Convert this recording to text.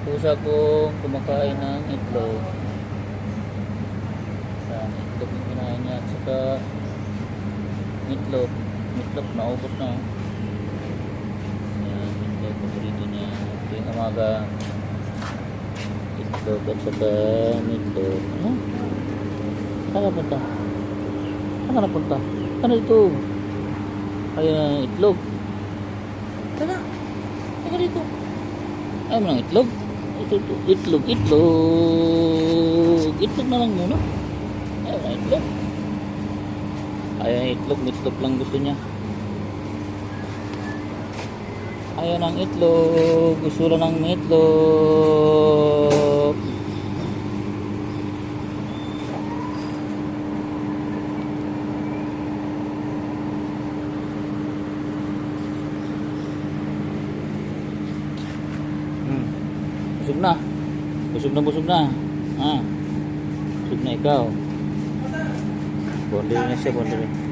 Pusa kong kumakain ng itlog. Yan, itlog yung kinain niya. At saka itlog. Itlog, naubos na. Yan, itlog. Paborito niya. Tuwing umaga. Itlog at saka itlog. Huh? Saan ka punta? Saan ka napunta? Ano ito? Ayan, itlog. Tara. Tara dito. Ayaw mo ng itlog? Itlog. Itlog na lang muna. Ayaw ng itlog. Ayaw ng itlog. Itlog lang gusto niya. Ayaw ng itlog. Gusto lang ng itlog. Busog na. Busog na. Ha? Busog na ikaw. Bonding na siya, bonding.